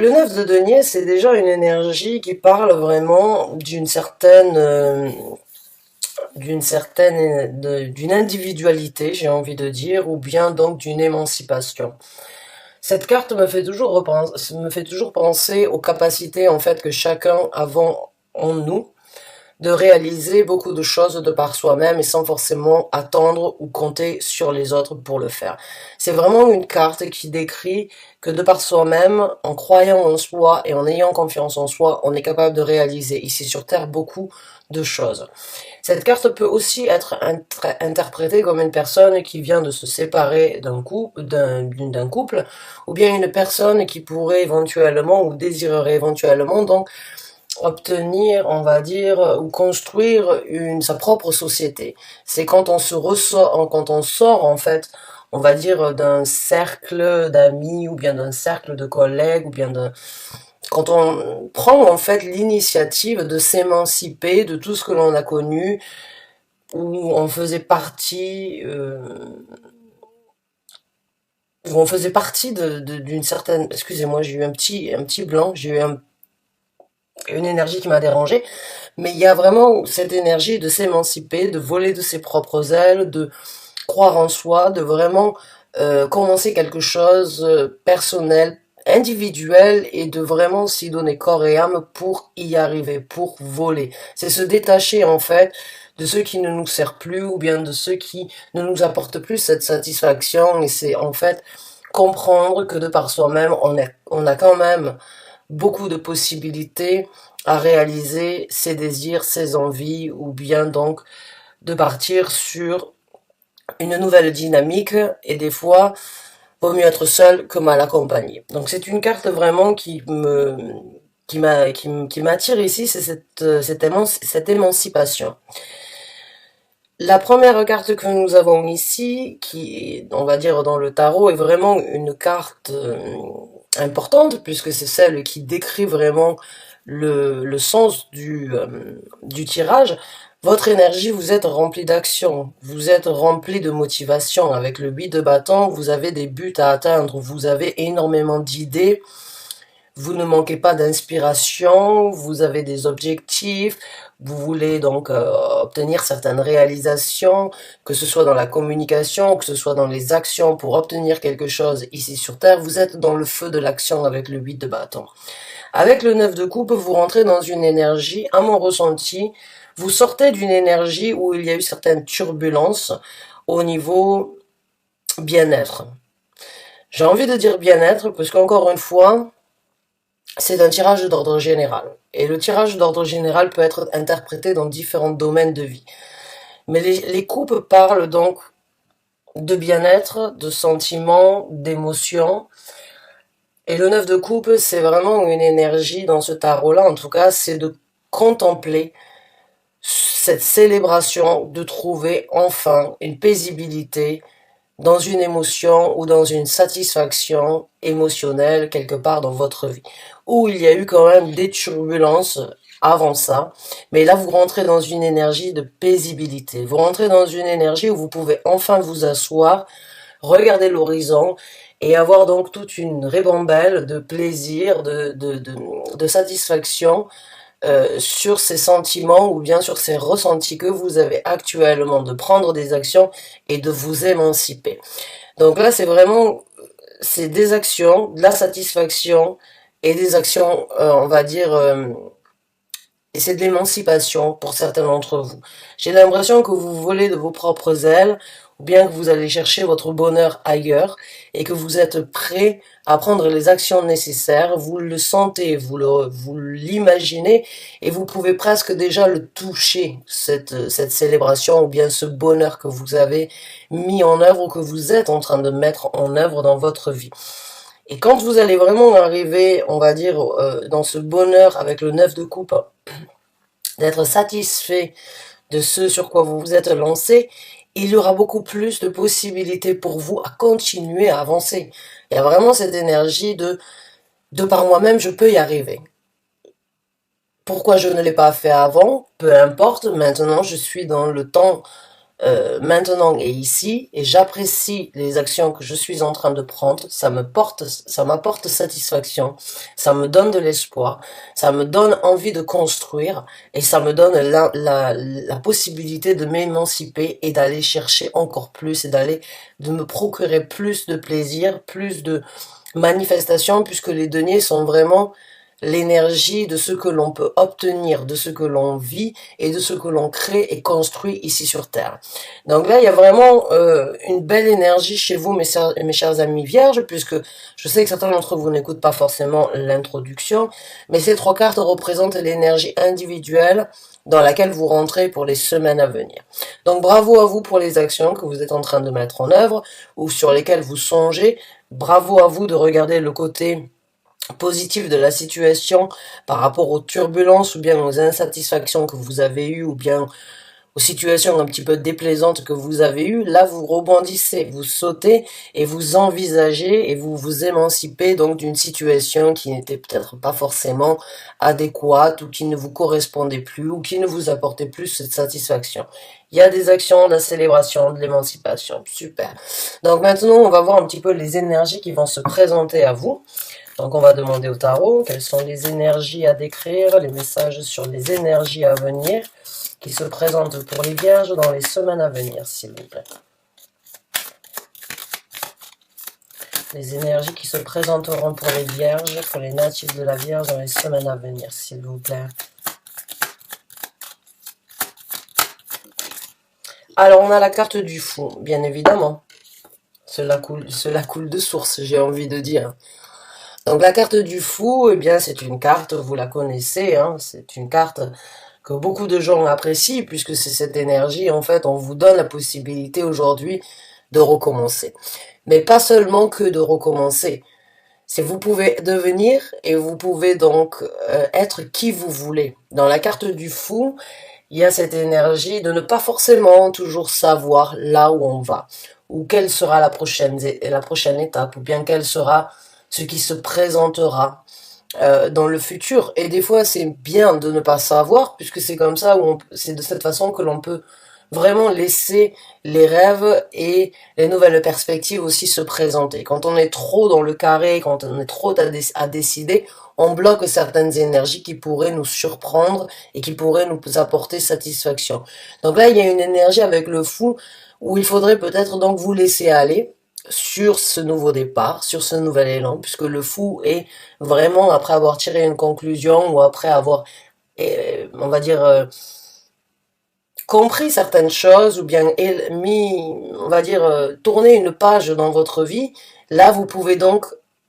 Le 9 de denier, c'est déjà une énergie qui parle vraiment d'une individualité, j'ai envie de dire, ou bien donc d'une émancipation. Cette carte me fait toujours penser aux capacités en fait que chacun avons en nous de réaliser beaucoup de choses de par soi-même et sans forcément attendre ou compter sur les autres pour le faire. C'est vraiment une carte qui décrit que de par soi-même, en croyant en soi et en ayant confiance en soi, on est capable de réaliser ici sur Terre beaucoup de choses. Cette carte peut aussi être interprétée comme une personne qui vient de se séparer d'un couple, ou bien une personne qui pourrait éventuellement ou désirerait éventuellement donc obtenir, on va dire, ou construire sa propre société. C'est quand quand on sort, en fait, on va dire, d'un cercle d'amis, ou bien d'un cercle de collègues, ou bien quand on prend, en fait, l'initiative de s'émanciper de tout ce que l'on a connu, où on faisait partie d'une certaine, excusez-moi, j'ai eu un petit blanc, une énergie qui m'a dérangé, mais il y a vraiment cette énergie de s'émanciper, de voler de ses propres ailes, de croire en soi, de vraiment commencer quelque chose personnel, individuel, et de vraiment s'y donner corps et âme pour y arriver, pour voler. C'est se détacher en fait de ceux qui ne nous servent plus ou bien de ceux qui ne nous apportent plus cette satisfaction, et c'est en fait comprendre que de par soi-même, on a quand même beaucoup de possibilités à réaliser ses désirs, ses envies, ou bien donc de partir sur une nouvelle dynamique, et des fois, vaut mieux être seul que mal accompagné. Donc c'est une carte vraiment qui m'attire ici, c'est cette émancipation. La première carte que nous avons ici, qui, on va dire dans le tarot, est vraiment une carte importante, puisque c'est celle qui décrit vraiment le sens du tirage. Votre énergie, vous êtes rempli d'action, vous êtes rempli de motivation. Avec le 8 de bâton, vous avez des buts à atteindre, vous avez énormément d'idées, vous ne manquez pas d'inspiration, vous avez des objectifs, vous voulez donc obtenir certaines réalisations, que ce soit dans la communication, que ce soit dans les actions pour obtenir quelque chose ici sur Terre, vous êtes dans le feu de l'action avec le 8 de bâton. Avec le 9 de coupe, vous rentrez dans une énergie, à mon ressenti, vous sortez d'une énergie où il y a eu certaines turbulences au niveau bien-être. J'ai envie de dire bien-être parce qu'encore une fois, c'est un tirage d'ordre général. Et le tirage d'ordre général peut être interprété dans différents domaines de vie. Mais les coupes parlent donc de bien-être, de sentiments, d'émotions. Et le 9 de coupe, c'est vraiment une énergie dans ce tarot-là, en tout cas, c'est de contempler cette célébration, de trouver enfin une paisibilité dans une émotion ou dans une satisfaction émotionnelle quelque part dans votre vie, où il y a eu quand même des turbulences avant ça, mais là vous rentrez dans une énergie de paisibilité, vous rentrez dans une énergie où vous pouvez enfin vous asseoir, regarder l'horizon et avoir donc toute une ribambelle de plaisir, de satisfaction sur ces sentiments ou bien sur ces ressentis que vous avez actuellement, de prendre des actions et de vous émanciper. Donc là, c'est des actions, de la satisfaction et des actions, on va dire, et c'est de l'émancipation pour certains d'entre vous. J'ai l'impression que vous volez de vos propres ailes, ou bien que vous allez chercher votre bonheur ailleurs, et que vous êtes prêt à prendre les actions nécessaires, vous le sentez, vous l'imaginez, et vous pouvez presque déjà le toucher, cette célébration, ou bien ce bonheur que vous avez mis en œuvre, ou que vous êtes en train de mettre en œuvre dans votre vie. Et quand vous allez vraiment arriver, on va dire, dans ce bonheur avec le 9 de coupe, d'être satisfait de ce sur quoi vous vous êtes lancé, il y aura beaucoup plus de possibilités pour vous à continuer à avancer. Il y a vraiment cette énergie de par moi-même, je peux y arriver. Pourquoi je ne l'ai pas fait avant? Peu importe, maintenant je suis dans le temps maintenant et ici, et j'apprécie les actions que je suis en train de prendre, ça m'apporte satisfaction, ça me donne de l'espoir, ça me donne envie de construire, et ça me donne la possibilité de m'émanciper et d'aller chercher encore plus, et de me procurer plus de plaisir, plus de manifestations, puisque les deniers sont vraiment l'énergie de ce que l'on peut obtenir, de ce que l'on vit et de ce que l'on crée et construit ici sur Terre. Donc là, il y a vraiment une belle énergie chez vous, mes chers amis vierges, puisque je sais que certains d'entre vous n'écoutent pas forcément l'introduction, mais ces 3 cartes représentent l'énergie individuelle dans laquelle vous rentrez pour les semaines à venir. Donc bravo à vous pour les actions que vous êtes en train de mettre en œuvre ou sur lesquelles vous songez. Bravo à vous de regarder le côté positif de la situation par rapport aux turbulences ou bien aux insatisfactions que vous avez eues ou bien aux situations un petit peu déplaisantes que vous avez eues. Là, vous rebondissez, vous sautez et vous envisagez et vous vous émancipez donc d'une situation qui n'était peut-être pas forcément adéquate ou qui ne vous correspondait plus ou qui ne vous apportait plus cette satisfaction. Il y a des actions de la célébration, de l'émancipation. Super. Donc maintenant, on va voir un petit peu les énergies qui vont se présenter à vous. Donc on va demander au tarot quelles sont les énergies à décrire, les messages sur les énergies à venir qui se présentent pour les vierges dans les semaines à venir, s'il vous plaît. Les énergies qui se présenteront pour les vierges, pour les natifs de la Vierge dans les semaines à venir, s'il vous plaît. Alors on a la carte du fou, bien évidemment. Cela coule de source, j'ai envie de dire. Donc la carte du fou, eh bien c'est une carte, vous la connaissez, hein, c'est une carte que beaucoup de gens apprécient, puisque c'est cette énergie, en fait, on vous donne la possibilité aujourd'hui de recommencer. Mais pas seulement que de recommencer, c'est vous pouvez devenir et vous pouvez donc être qui vous voulez. Dans la carte du fou, il y a cette énergie de ne pas forcément toujours savoir là où on va, ou quelle sera la prochaine étape, ou bien quelle sera ce qui se présentera dans le futur. Et des fois, c'est bien de ne pas savoir, puisque c'est comme ça, c'est de cette façon que l'on peut vraiment laisser les rêves et les nouvelles perspectives aussi se présenter. Quand on est trop dans le carré, quand on est trop à décider, on bloque certaines énergies qui pourraient nous surprendre et qui pourraient nous apporter satisfaction. Donc là, il y a une énergie avec le fou où il faudrait peut-être donc vous laisser aller sur ce nouveau départ, sur ce nouvel élan, puisque le fou est vraiment, après avoir tiré une conclusion ou après avoir, on va dire, compris certaines choses ou bien mis, on va dire, tourné une page dans votre vie, là vous pouvez donc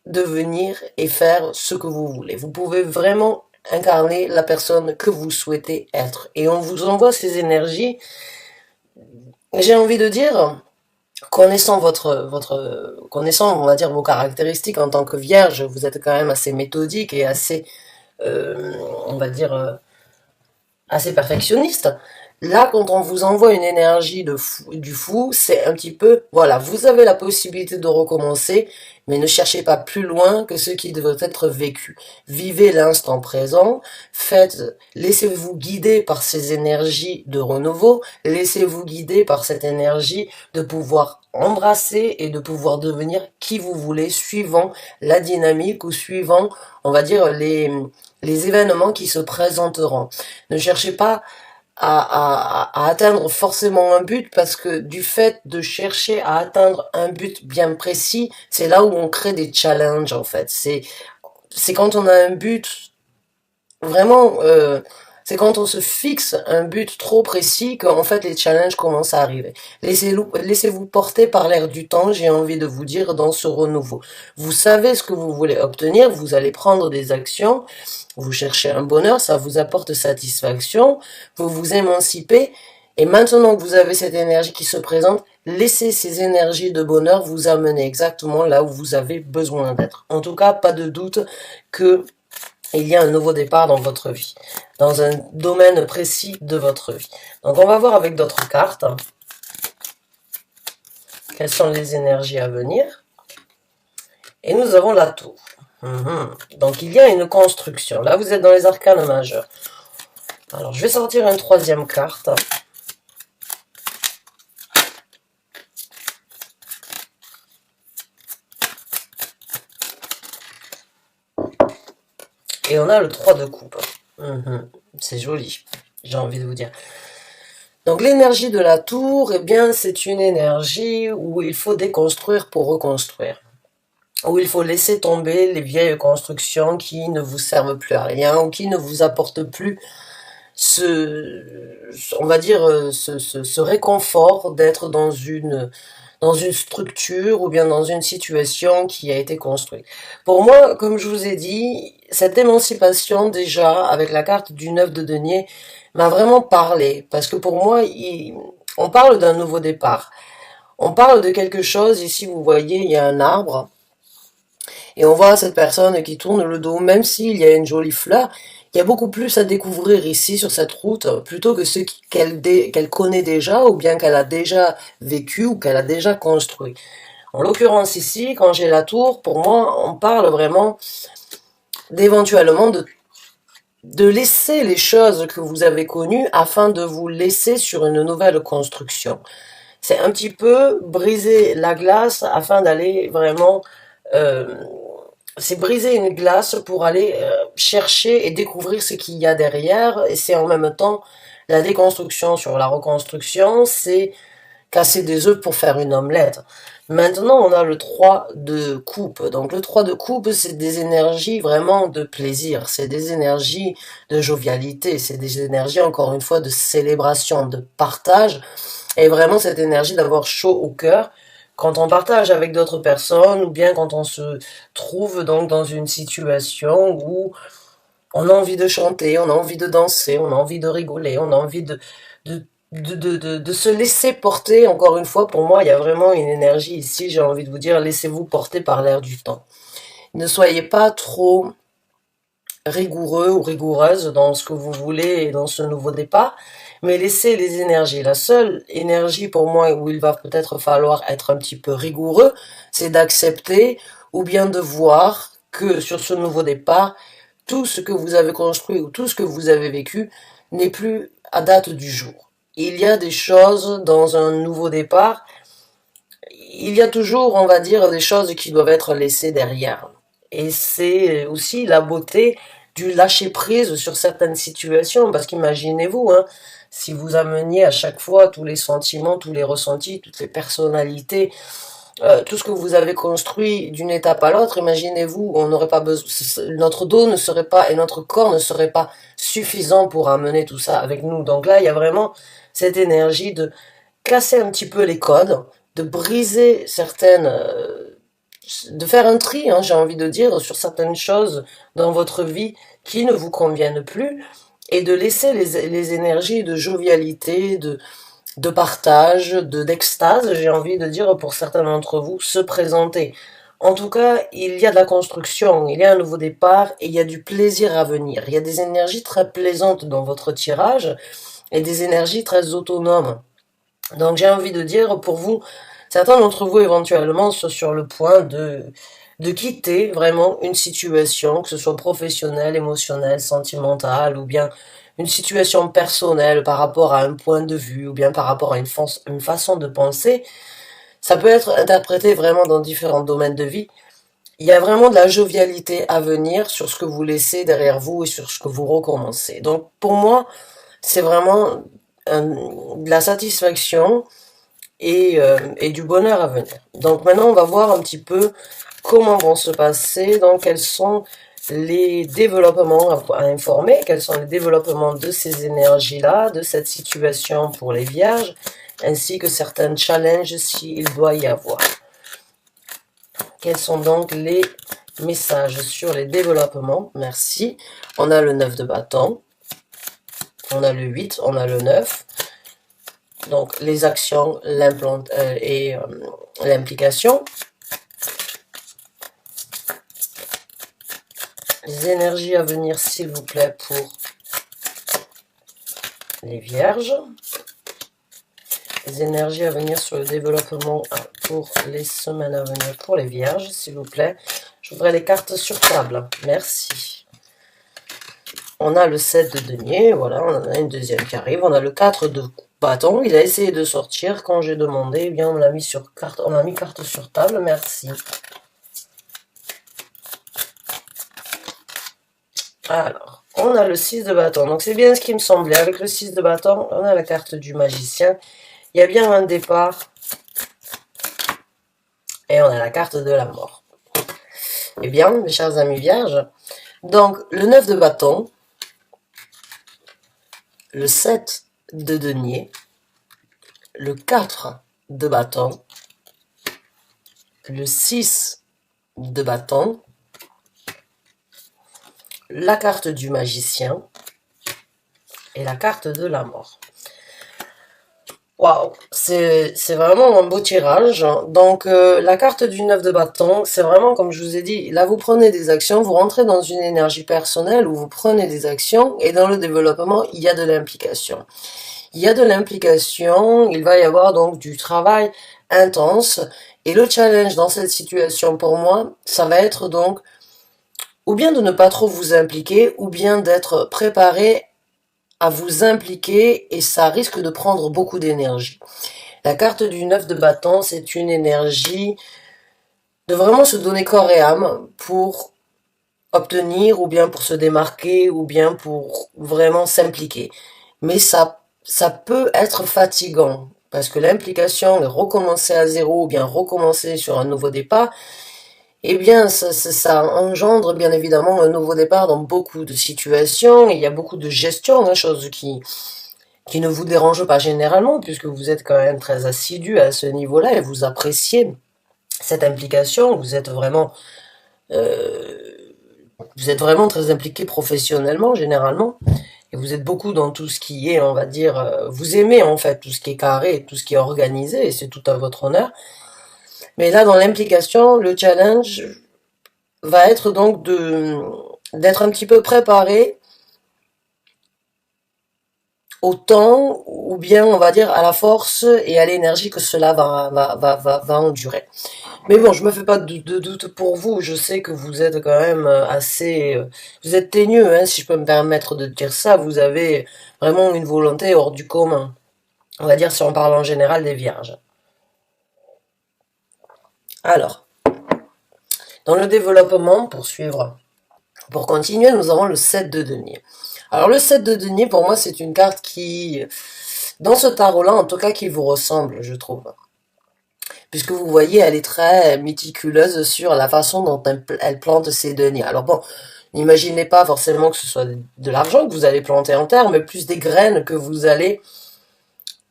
devenir et faire ce que vous voulez. Vous pouvez vraiment incarner la personne que vous souhaitez être. Et on vous envoie ces énergies, j'ai envie de dire, connaissant connaissant, on va dire, vos caractéristiques en tant que vierge, vous êtes quand même assez méthodique et assez, on va dire, assez perfectionniste. Là, quand on vous envoie une énergie du fou, c'est un petit peu, voilà, vous avez la possibilité de recommencer, mais ne cherchez pas plus loin que ce qui devrait être vécu. Vivez l'instant présent, laissez-vous guider par ces énergies de renouveau, laissez-vous guider par cette énergie de pouvoir embrasser et de pouvoir devenir qui vous voulez, suivant la dynamique ou suivant, on va dire, les événements qui se présenteront. Ne cherchez pas à atteindre forcément un but, parce que du fait de chercher à atteindre un but bien précis, c'est là où on crée des challenges en fait. C'est quand on a un but vraiment, c'est quand on se fixe un but trop précis qu'en fait les challenges commencent à arriver. Laissez-vous porter par l'air du temps, j'ai envie de vous dire, dans ce renouveau. Vous savez ce que vous voulez obtenir, vous allez prendre des actions, vous cherchez un bonheur, ça vous apporte satisfaction, vous vous émancipez, et maintenant que vous avez cette énergie qui se présente, laissez ces énergies de bonheur vous amener exactement là où vous avez besoin d'être. En tout cas, pas de doute que il y a un nouveau départ dans votre vie, dans un domaine précis de votre vie. Donc on va voir avec d'autres cartes quelles sont les énergies à venir. Et nous avons la tour. Donc il y a une construction. Là vous êtes dans les arcanes majeurs. Alors je vais sortir une troisième carte. Et on a le 3 de coupe. C'est joli, j'ai envie de vous dire. Donc l'énergie de la tour, eh bien c'est une énergie où il faut déconstruire pour reconstruire. Où il faut laisser tomber les vieilles constructions qui ne vous servent plus à rien ou qui ne vous apportent plus on va dire, ce réconfort d'être dans une structure ou bien dans une situation qui a été construite. Pour moi, comme je vous ai dit, cette émancipation déjà avec la carte du 9 de denier m'a vraiment parlé parce que pour moi, on parle d'un nouveau départ. On parle de quelque chose, ici vous voyez, il y a un arbre et on voit cette personne qui tourne le dos, même s'il y a une jolie fleur, il y a beaucoup plus à découvrir ici sur cette route, plutôt que ce qu'elle connaît déjà, ou bien qu'elle a déjà vécu, ou qu'elle a déjà construit. En l'occurrence ici, quand j'ai la tour, pour moi, on parle vraiment d'éventuellement de laisser les choses que vous avez connues afin de vous laisser sur une nouvelle construction. C'est un petit peu briser la glace afin d'aller vraiment... c'est briser une glace pour aller chercher et découvrir ce qu'il y a derrière, et c'est en même temps la déconstruction sur la reconstruction, c'est casser des œufs pour faire une omelette. Maintenant, on a le 3 de coupe. Donc le 3 de coupe, c'est des énergies vraiment de plaisir, c'est des énergies de jovialité, c'est des énergies, encore une fois, de célébration, de partage, et vraiment cette énergie d'avoir chaud au cœur, quand on partage avec d'autres personnes, ou bien quand on se trouve donc dans une situation où on a envie de chanter, on a envie de danser, on a envie de rigoler, on a envie de se laisser porter. Encore une fois, pour moi, il y a vraiment une énergie ici, j'ai envie de vous dire, laissez-vous porter par l'air du temps. Ne soyez pas trop rigoureux ou rigoureuse dans ce que vous voulez et dans ce nouveau départ, mais laissez les énergies. La seule énergie pour moi où il va peut-être falloir être un petit peu rigoureux, c'est d'accepter ou bien de voir que sur ce nouveau départ, tout ce que vous avez construit ou tout ce que vous avez vécu n'est plus à date du jour. Il y a des choses dans un nouveau départ, il y a toujours, on va dire, des choses qui doivent être laissées derrière. Et c'est aussi la beauté du lâcher prise sur certaines situations, parce qu'imaginez-vous, hein, si vous ameniez à chaque fois tous les sentiments, tous les ressentis, toutes les personnalités, tout ce que vous avez construit d'une étape à l'autre, imaginez-vous, on n'aurait pas besoin, notre dos ne serait pas et notre corps ne serait pas suffisant pour amener tout ça avec nous. Donc là, il y a vraiment cette énergie de casser un petit peu les codes, de briser certaines, de faire un tri, hein, j'ai envie de dire, sur certaines choses dans votre vie qui ne vous conviennent plus, et de laisser les énergies de jovialité, de partage, d'extase, j'ai envie de dire pour certains d'entre vous, se présenter. En tout cas, il y a de la construction, il y a un nouveau départ et il y a du plaisir à venir. Il y a des énergies très plaisantes dans votre tirage et des énergies très autonomes. Donc j'ai envie de dire pour vous, certains d'entre vous éventuellement sont sur le point de quitter vraiment une situation, que ce soit professionnelle, émotionnelle, sentimentale, ou bien une situation personnelle par rapport à un point de vue, ou bien par rapport à une façon de penser. Ça peut être interprété vraiment dans différents domaines de vie. Il y a vraiment de la jovialité à venir sur ce que vous laissez derrière vous et sur ce que vous recommencez. Donc pour moi, c'est vraiment de la satisfaction et du bonheur à venir. Donc maintenant, on va voir un petit peu comment vont se passer, donc quels sont les développements à informer, quels sont les développements de ces énergies-là, de cette situation pour les vierges, ainsi que certains challenges s'il doit y avoir. Quels sont donc les messages sur les développements? Merci. On a le 9 de bâton, on a le 8, on a le 9. Donc les actions, l'implication. Les énergies à venir, s'il vous plaît, pour les vierges. Les énergies à venir sur le développement pour les semaines à venir pour les vierges, s'il vous plaît. J'ouvrais les cartes sur table. Merci. On a le 7 de denier, voilà, on en a une deuxième qui arrive. On a le 4 de bâton. Il a essayé de sortir. Quand j'ai demandé, eh bien, on l'a mis sur carte. On a mis carte sur table. Merci. Alors, on a le 6 de bâton. Donc, c'est bien ce qui me semblait. Avec le 6 de bâton, on a la carte du magicien. Il y a bien un départ. Et on a la carte de la mort. Eh bien, mes chers amis vierges, donc le 9 de bâton, le 7 de denier, le 4 de bâton, le 6 de bâton, la carte du magicien et la carte de la mort. Waouh, c'est vraiment un beau tirage. Donc la carte du 9 de bâton, c'est vraiment comme je vous ai dit, là vous prenez des actions, vous rentrez dans une énergie personnelle où vous prenez des actions et dans le développement, il y a de l'implication. Il y a de l'implication, il va y avoir donc du travail intense et le challenge dans cette situation pour moi, ça va être donc ou bien de ne pas trop vous impliquer ou bien d'être préparé à vous impliquer et ça risque de prendre beaucoup d'énergie. La carte du 9 de bâton, c'est une énergie de vraiment se donner corps et âme pour obtenir ou bien pour se démarquer ou bien pour vraiment s'impliquer. Mais ça peut être fatigant parce que l'implication est recommencer à zéro ou bien recommencer sur un nouveau départ. Eh bien, ça engendre bien évidemment un nouveau départ dans beaucoup de situations. Il y a beaucoup de gestion, hein, chose qui ne vous dérange pas généralement, puisque vous êtes quand même très assidu à ce niveau-là et vous appréciez cette implication. Euh, vous êtes vraiment très impliqué professionnellement, généralement. Et vous êtes beaucoup dans tout ce qui est, on va dire, vous aimez en fait tout ce qui est carré, tout ce qui est organisé, et c'est tout à votre honneur. Mais là, dans l'implication, le challenge va être donc d'être un petit peu préparé au temps, ou bien on va dire à la force et à l'énergie que cela va endurer. Mais bon, je me fais pas de doute pour vous, je sais que vous êtes quand même assez... vous êtes teigneux, hein, si je peux me permettre de dire ça, vous avez vraiment une volonté hors du commun. On va dire si on parle en général des vierges. Alors, dans le développement, pour continuer, nous avons le 7 de denier. Alors le 7 de denier, pour moi, c'est une carte qui, dans ce tarot-là, en tout cas, qui vous ressemble, je trouve. Puisque vous voyez, elle est très méticuleuse sur la façon dont elle plante ses deniers. Alors bon, n'imaginez pas forcément que ce soit de l'argent que vous allez planter en terre, mais plus des graines que vous allez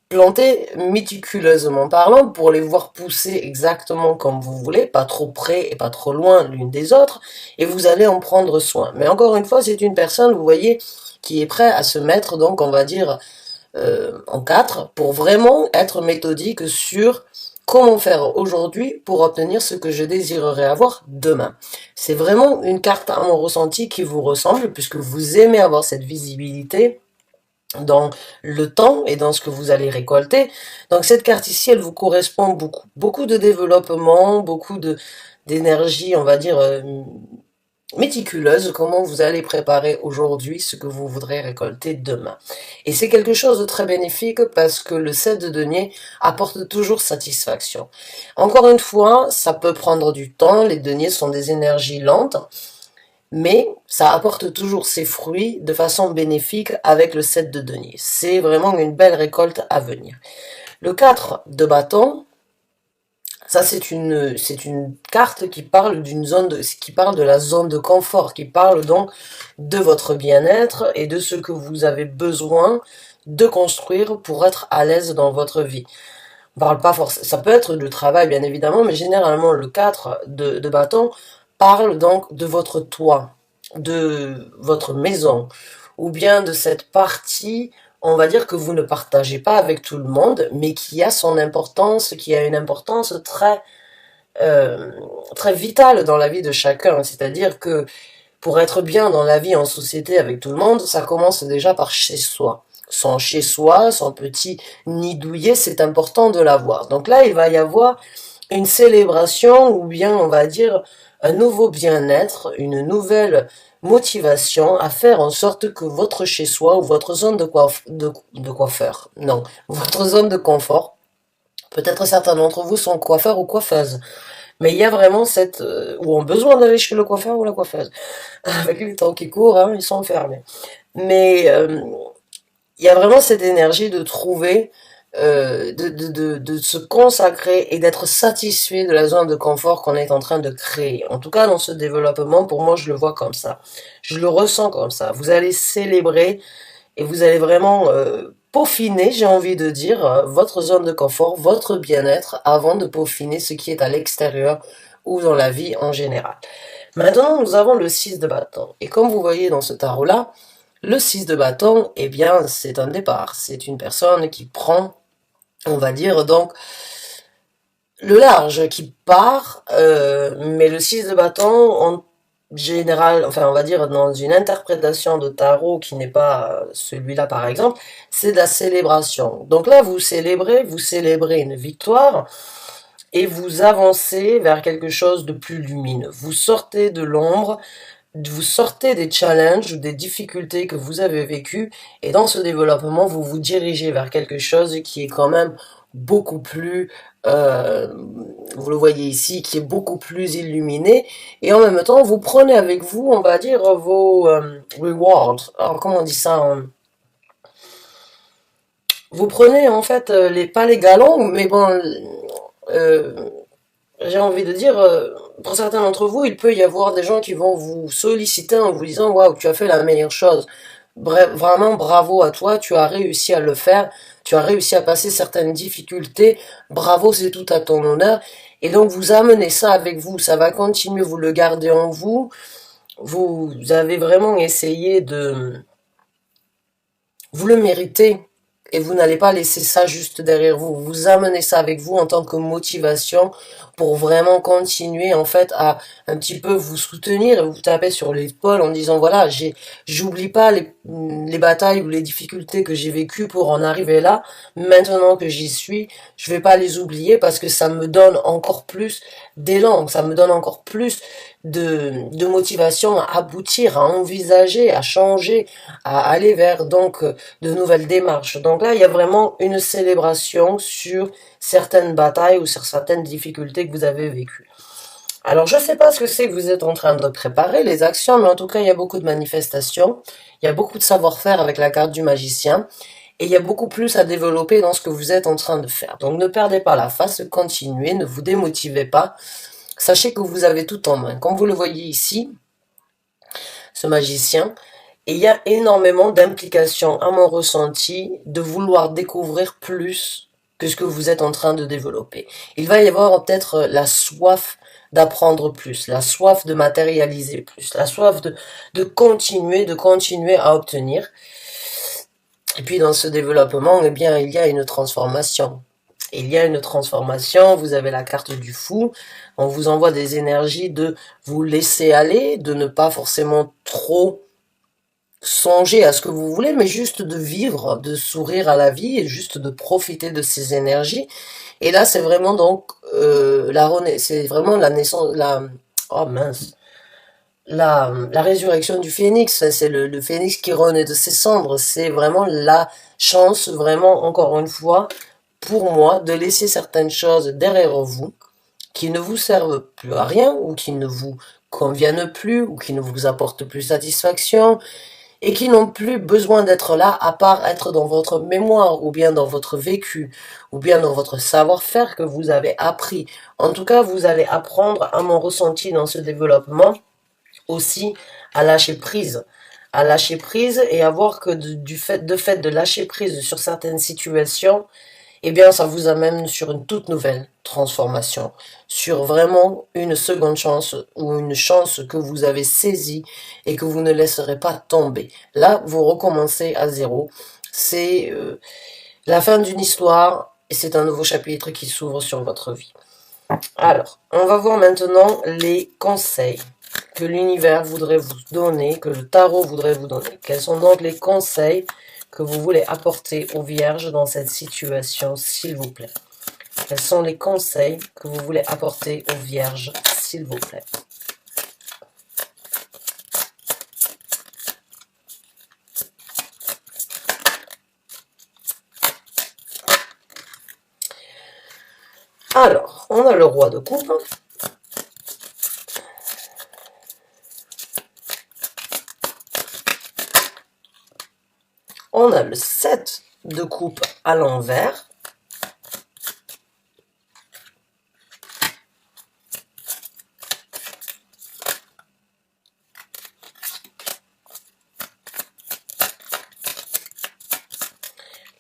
planter méticuleusement parlant pour les voir pousser exactement comme vous voulez, pas trop près et pas trop loin l'une des autres, et vous allez en prendre soin. Mais encore une fois, c'est une personne, vous voyez, qui est prêt à se mettre, donc on va dire, en quatre, pour vraiment être méthodique sur comment faire aujourd'hui pour obtenir ce que je désirerais avoir demain. C'est vraiment une carte à mon ressenti qui vous ressemble, puisque vous aimez avoir cette visibilité dans le temps et dans ce que vous allez récolter. Donc cette carte ici, elle vous correspond beaucoup. Beaucoup de développement, beaucoup d'énergie, on va dire, méticuleuse, comment vous allez préparer aujourd'hui ce que vous voudrez récolter demain. Et c'est quelque chose de très bénéfique parce que le 7 de denier apporte toujours satisfaction. Encore une fois, ça peut prendre du temps, les deniers sont des énergies lentes, mais ça apporte toujours ses fruits de façon bénéfique avec le 7 de denier. C'est vraiment une belle récolte à venir. Le 4 de bâton, ça c'est une carte qui parle qui parle de la zone de confort, qui parle donc de votre bien-être et de ce que vous avez besoin de construire pour être à l'aise dans votre vie. On parle pas forcément, ça peut être du travail bien évidemment, mais généralement le 4 de bâton parle donc de votre toit, de votre maison, ou bien de cette partie, on va dire que vous ne partagez pas avec tout le monde, mais qui a son importance, qui a une importance très vitale dans la vie de chacun. C'est-à-dire que pour être bien dans la vie en société avec tout le monde, ça commence déjà par chez soi. Son chez soi, son petit nid douillet, c'est important de l'avoir. Donc là, il va y avoir une célébration ou bien, on va dire, un nouveau bien-être, une nouvelle motivation à faire en sorte que votre chez-soi ou votre zone de coiffeur, non, votre zone de confort, peut-être certains d'entre vous sont coiffeurs ou coiffeuses, Mais il y a vraiment cette... ou ont besoin d'aller chez le coiffeur ou la coiffeuse. Avec le temps qui court, hein, ils sont fermés. Mais il y a vraiment cette énergie de trouver, de se consacrer et d'être satisfait de la zone de confort qu'on est en train de créer. En tout cas, dans ce développement, pour moi, je le vois comme ça. Je le ressens comme ça. Vous allez célébrer et vous allez vraiment peaufiner, j'ai envie de dire, votre zone de confort, votre bien-être, avant de peaufiner ce qui est à l'extérieur ou dans la vie en général. Maintenant, nous avons le 6 de bâton. Et comme vous voyez dans ce tarot-là, le 6 de bâton, eh bien, c'est un départ. C'est une personne qui prend, on va dire, donc, le large, qui part, mais le 6 de bâton, en général, enfin, on va dire, dans une interprétation de tarot qui n'est pas celui-là, par exemple, c'est de la célébration. Donc là, vous célébrez une victoire, et vous avancez vers quelque chose de plus lumineux. Vous sortez de l'ombre, vous sortez des challenges ou des difficultés que vous avez vécues, et dans ce développement, vous vous dirigez vers quelque chose qui est quand même beaucoup plus, euh, vous le voyez ici, qui est beaucoup plus illuminé, et en même temps, vous prenez avec vous, on va dire, vos rewards. Alors, comment on dit ça, hein? Vous prenez, en fait, pas les galons, mais bon, euh, j'ai envie de dire, pour certains d'entre vous, il peut y avoir des gens qui vont vous solliciter en vous disant, waouh, tu as fait la meilleure chose. Bref, vraiment, bravo à toi, tu as réussi à le faire, tu as réussi à passer certaines difficultés, bravo, c'est tout à ton honneur. Et donc, vous amenez ça avec vous, ça va continuer, vous le gardez en vous, vous avez vraiment essayé vous le méritez, et vous n'allez pas laisser ça juste derrière vous. Vous amenez ça avec vous en tant que motivation pour vraiment continuer en fait à un petit peu vous soutenir et vous taper sur l'épaule en disant voilà, j'oublie pas les batailles ou les difficultés que j'ai vécues pour en arriver là. Maintenant que j'y suis, je vais pas les oublier parce que ça me donne encore plus d'élan, ça me donne encore plus de motivation à aboutir, à envisager, à changer, à aller vers donc de nouvelles démarches. Donc là, il y a vraiment une célébration sur certaines batailles ou sur certaines difficultés que vous avez vécues. Alors, je ne sais pas ce que c'est que vous êtes en train de préparer, les actions, mais en tout cas, il y a beaucoup de manifestations, il y a beaucoup de savoir-faire avec la carte du magicien, et il y a beaucoup plus à développer dans ce que vous êtes en train de faire. Donc, ne perdez pas la face, continuez, ne vous démotivez pas. Sachez que vous avez tout en main. Comme vous le voyez ici, ce magicien, et il y a énormément d'implications à mon ressenti de vouloir découvrir plus que ce que vous êtes en train de développer. Il va y avoir peut-être la soif d'apprendre plus, la soif de matérialiser plus, la soif de continuer à obtenir. Et puis dans ce développement, eh bien, il y a une transformation. Il y a une transformation, vous avez la carte du fou, on vous envoie des énergies de vous laisser aller, de ne pas forcément trop songer à ce que vous voulez, mais juste de vivre, de sourire à la vie et juste de profiter de ces énergies. Et là, c'est vraiment donc c'est vraiment la naissance, oh mince, la résurrection du phénix. C'est le phénix qui renaît de ses cendres. C'est vraiment la chance, vraiment encore une fois, pour moi, de laisser certaines choses derrière vous qui ne vous servent plus à rien ou qui ne vous conviennent plus ou qui ne vous apportent plus satisfaction et qui n'ont plus besoin d'être là à part être dans votre mémoire ou bien dans votre vécu ou bien dans votre savoir-faire que vous avez appris. En tout cas, vous allez apprendre à mon ressenti dans ce développement aussi à lâcher prise et à voir que du fait de lâcher prise sur certaines situations, eh bien, ça vous amène sur une toute nouvelle transformation, sur vraiment une seconde chance ou une chance que vous avez saisie et que vous ne laisserez pas tomber. Là, vous recommencez à zéro. C'est la fin d'une histoire et c'est un nouveau chapitre qui s'ouvre sur votre vie. Alors, on va voir maintenant les conseils que l'univers voudrait vous donner, que le tarot voudrait vous donner. Quels sont donc les conseils que vous voulez apporter aux vierges dans cette situation, s'il vous plaît? Quels sont les conseils que vous voulez apporter aux vierges, s'il vous plaît? Alors, on a le roi de coupe. On a le 7 de coupe à l'envers.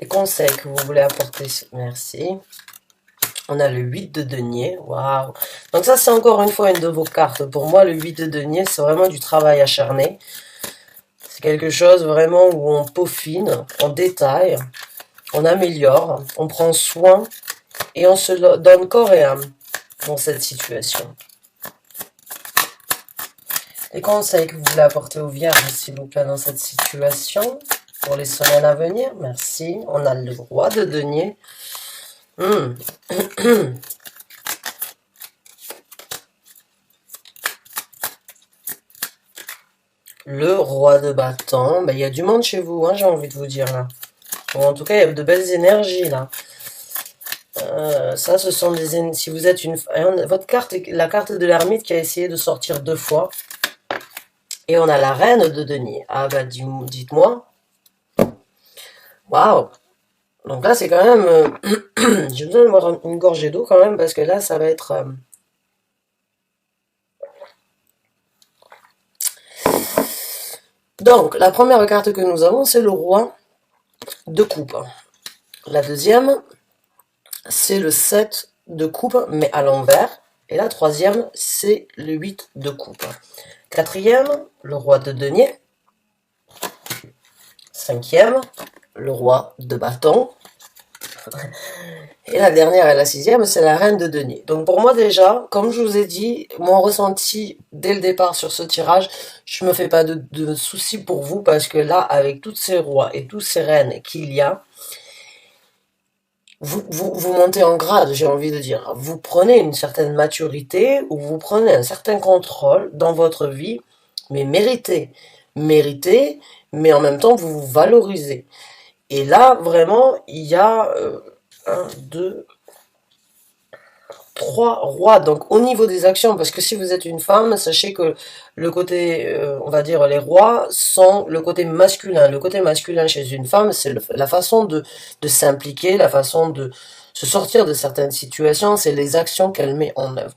Les conseils que vous voulez apporter, merci. On a le 8 de denier, waouh. Donc ça, c'est encore une fois une de vos cartes. Pour moi, le 8 de denier, c'est vraiment du travail acharné. C'est quelque chose vraiment où on peaufine, on détaille, on améliore, on prend soin et on se donne corps et âme dans cette situation. Les conseils que vous voulez apporter aux vierges, s'il vous plaît, dans cette situation, pour les semaines à venir, merci. On a le roi de denier. Le roi de bâton, ben, il y a du monde chez vous, hein, j'ai envie de vous dire là. Bon, en tout cas, il y a de belles énergies là. Ça, ce sont des... Si vous êtes une... Votre carte, la carte de l'ermite qui a essayé de sortir 2 fois. Et on a la reine de denier. Ah bah, dites-moi. Waouh. Donc là, c'est quand même... J'ai besoin de boire une gorgée d'eau quand même, parce que là, ça va être... Donc, la première carte que nous avons, c'est le roi de coupe. La deuxième, c'est le 7 de coupe, mais à l'envers. Et la troisième, c'est le 8 de coupe. Quatrième, le roi de denier. Cinquième, le roi de bâton. Et la dernière et la sixième, c'est la reine de denier. Donc pour moi déjà, comme je vous ai dit, mon ressenti dès le départ sur ce tirage, je me fais pas de soucis pour vous, parce que là, avec tous ces rois et tous ces reines qu'il y a, vous montez en grade, j'ai envie de dire. Vous prenez une certaine maturité, ou vous prenez un certain contrôle dans votre vie, mais mérité. Mérité, mais en même temps, vous vous valorisez. Et là, vraiment, il y a 1, 2, 3 rois. Donc, au niveau des actions, parce que si vous êtes une femme, sachez que le côté, on va dire, les rois sont le côté masculin. Le côté masculin chez une femme, c'est la façon de s'impliquer, la façon de se sortir de certaines situations, c'est les actions qu'elle met en œuvre.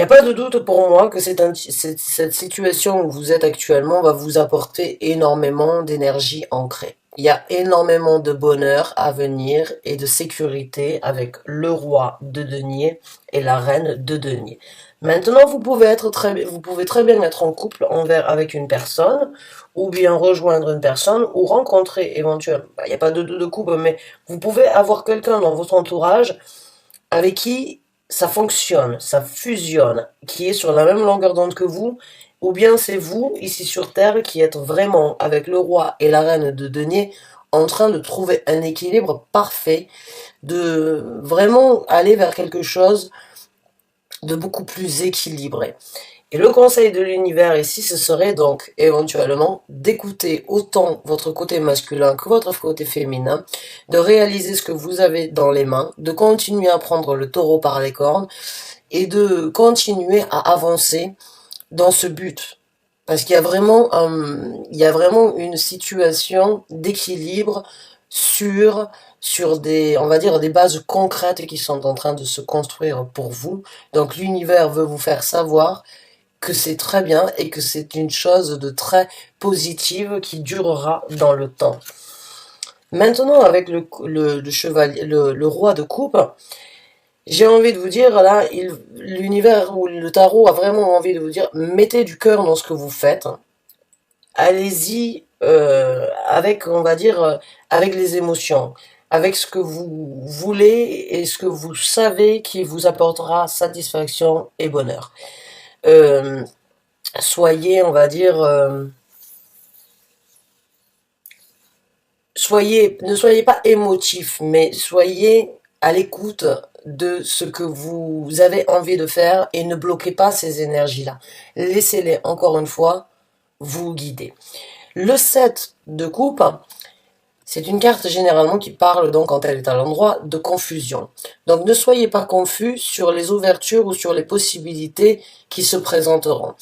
Il n'y a pas de doute pour moi que cette situation où vous êtes actuellement va vous apporter énormément d'énergie ancrée. Il y a énormément de bonheur à venir et de sécurité avec le roi de denier et la reine de denier. Maintenant, vous pouvez très bien être en couple avec une personne, ou bien rejoindre une personne, ou rencontrer éventuellement. Il n'y a pas de couple, mais vous pouvez avoir quelqu'un dans votre entourage avec qui ça fonctionne, ça fusionne, qui est sur la même longueur d'onde que vous, ou bien c'est vous, ici sur Terre, qui êtes vraiment, avec le roi et la reine de denier, en train de trouver un équilibre parfait, de vraiment aller vers quelque chose de beaucoup plus équilibré. Et le conseil de l'univers ici, ce serait donc éventuellement d'écouter autant votre côté masculin que votre côté féminin, de réaliser ce que vous avez dans les mains, de continuer à prendre le taureau par les cornes et de continuer à avancer dans ce but. Parce qu'il y a vraiment, une situation d'équilibre sur des, on va dire, des bases concrètes qui sont en train de se construire pour vous. Donc l'univers veut vous faire savoir que c'est très bien et que c'est une chose de très positive qui durera dans le temps. Maintenant, avec le chevalier, le roi de coupe, j'ai envie de vous dire, là, l'univers ou le tarot a vraiment envie de vous dire, mettez du cœur dans ce que vous faites. Allez-y avec, on va dire, avec les émotions, avec ce que vous voulez et ce que vous savez qui vous apportera satisfaction et bonheur. Soyez, on va dire, ne soyez pas émotif, mais soyez à l'écoute de ce que vous avez envie de faire et ne bloquez pas ces énergies-là. Laissez-les, encore une fois, vous guider. Le 7 de coupe, c'est une carte généralement qui parle, donc, quand elle est à l'endroit, de confusion. Donc ne soyez pas confus sur les ouvertures ou sur les possibilités qui se présenteront.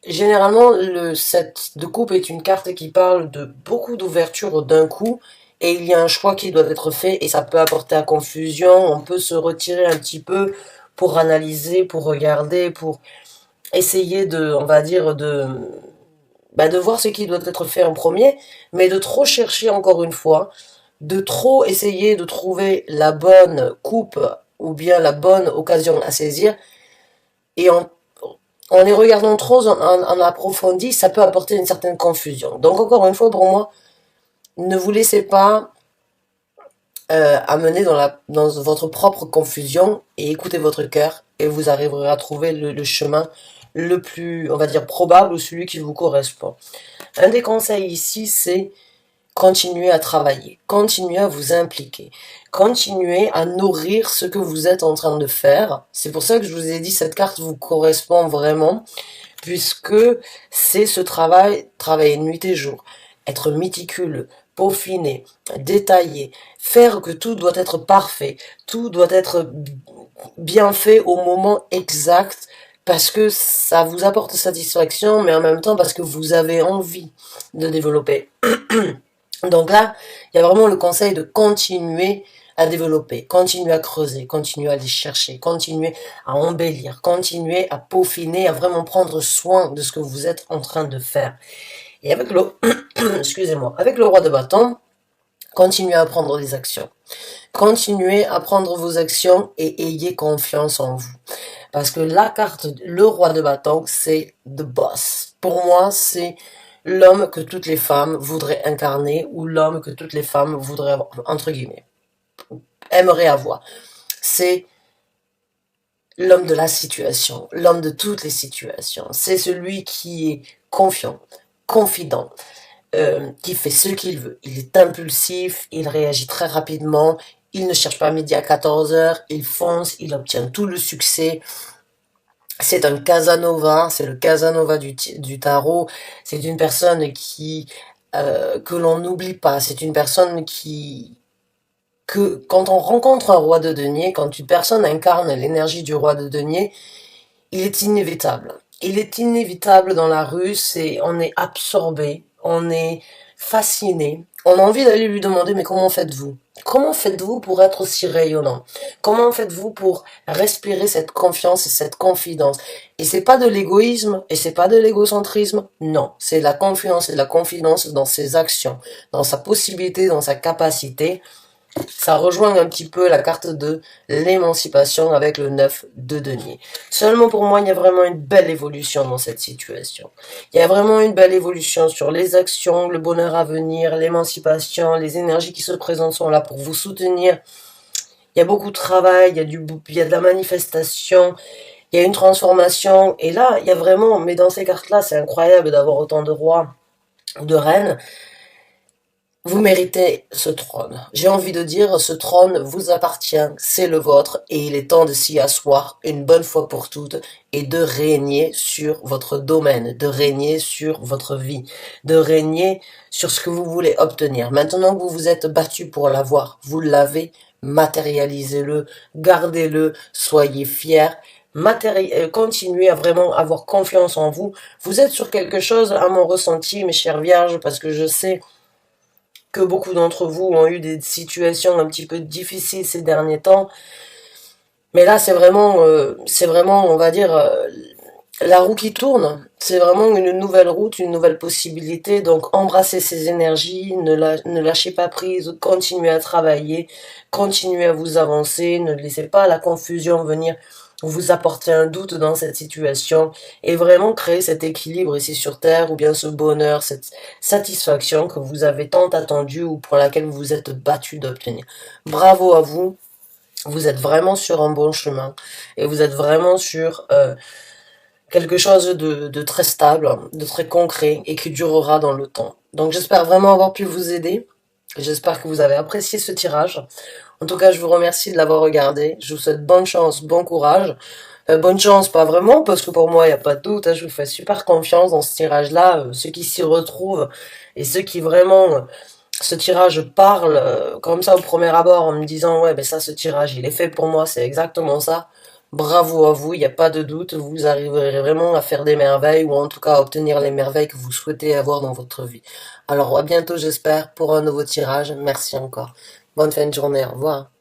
généralement, le 7 de coupe est une carte qui parle de beaucoup d'ouverture d'un coup, et il y a un choix qui doit être fait, et ça peut apporter à confusion. On peut se retirer un petit peu pour analyser, pour regarder, pour essayer de, on va dire, de voir ce qui doit être fait en premier, mais de trop chercher encore une fois, de trop essayer de trouver la bonne coupe ou bien la bonne occasion à saisir, et en les regardant trop en approfondi, ça peut apporter une certaine confusion. Donc encore une fois, pour moi, ne vous laissez pas amener dans votre propre confusion et écoutez votre cœur et vous arriverez à trouver le chemin le plus, on va dire, probable ou celui qui vous correspond. Un des conseils ici, c'est continuer à travailler, continuer à vous impliquer, continuer à nourrir ce que vous êtes en train de faire. C'est pour ça que je vous ai dit cette carte vous correspond vraiment, puisque c'est ce travail, travailler nuit et jour, être méticuleux, peaufiner, détailler, faire que tout doit être parfait, tout doit être bien fait au moment exact, parce que ça vous apporte satisfaction, mais en même temps parce que vous avez envie de développer. Donc là, il y a vraiment le conseil de continuer à développer, continuer à creuser, continuer à aller chercher, continuer à embellir, continuer à peaufiner, à vraiment prendre soin de ce que vous êtes en train de faire. Et avec le, excusez-moi, avec le roi de bâton, continuez à prendre des actions. Continuez à prendre vos actions et ayez confiance en vous. Parce que la carte, le roi de bâton, c'est the boss. Pour moi, c'est l'homme que toutes les femmes voudraient incarner ou l'homme que toutes les femmes voudraient, entre guillemets, aimeraient avoir. C'est l'homme de la situation, l'homme de toutes les situations. C'est celui qui est confiant, confident, qui fait ce qu'il veut. Il est impulsif, il réagit très rapidement, il ne cherche pas à midi à 14 heures, il fonce, il obtient tout le succès. C'est un Casanova, c'est le Casanova du tarot. C'est une personne que l'on n'oublie pas. C'est une personne que quand on rencontre un roi de denier, quand une personne incarne l'énergie du roi de denier, il est inévitable. Il est inévitable dans la rue, on est absorbé, on est fasciné. On a envie d'aller lui demander, mais comment faites-vous? Comment faites-vous pour être aussi rayonnant? Comment faites-vous pour respirer cette confiance et cette confidence? Et c'est pas de l'égoïsme, et c'est pas de l'égocentrisme. Non. C'est la confiance et la confidence dans ses actions, dans sa possibilité, dans sa capacité. Ça rejoint un petit peu la carte de l'émancipation avec le 9 de denier. Seulement pour moi, il y a vraiment une belle évolution dans cette situation. Il y a vraiment une belle évolution sur les actions, le bonheur à venir, l'émancipation, les énergies qui se présentent sont là pour vous soutenir. Il y a beaucoup de travail, il y a de la manifestation, il y a une transformation. Et là, il y a vraiment, mais dans ces cartes-là, c'est incroyable d'avoir autant de rois ou de reines. Vous méritez ce trône. J'ai envie de dire, ce trône vous appartient, c'est le vôtre, et il est temps de s'y asseoir une bonne fois pour toutes et de régner sur votre domaine, de régner sur votre vie, de régner sur ce que vous voulez obtenir. Maintenant que vous vous êtes battu pour l'avoir, vous l'avez, matérialisez-le, gardez-le, soyez fiers, continuez à vraiment avoir confiance en vous. Vous êtes sur quelque chose, à mon ressenti, mes chères vierges, parce que je sais que beaucoup d'entre vous ont eu des situations un petit peu difficiles ces derniers temps. Mais là, c'est vraiment, on va dire, la roue qui tourne. C'est vraiment une nouvelle route, une nouvelle possibilité. Donc, embrassez ces énergies, ne lâchez pas prise, continuez à travailler, continuez à vous avancer, ne laissez pas la confusion venir vous apporter un doute dans cette situation et vraiment créer cet équilibre ici sur Terre ou bien ce bonheur, cette satisfaction que vous avez tant attendu ou pour laquelle vous vous êtes battu d'obtenir. Bravo à vous, vous êtes vraiment sur un bon chemin et vous êtes vraiment sur quelque chose de très stable, de très concret et qui durera dans le temps. Donc j'espère vraiment avoir pu vous aider. J'espère que vous avez apprécié ce tirage. En tout cas, je vous remercie de l'avoir regardé. Je vous souhaite bonne chance, bon courage. Bonne chance, pas vraiment, parce que pour moi, il n'y a pas de doute. Je vous fais super confiance dans ce tirage-là. Ceux qui s'y retrouvent et ceux qui vraiment, ce tirage parle comme ça au premier abord en me disant, ouais, ben ça, ce tirage, il est fait pour moi, c'est exactement ça. Bravo à vous, il n'y a pas de doute, vous arriverez vraiment à faire des merveilles ou en tout cas à obtenir les merveilles que vous souhaitez avoir dans votre vie. Alors à bientôt j'espère pour un nouveau tirage. Merci encore. Bonne fin de journée, au revoir.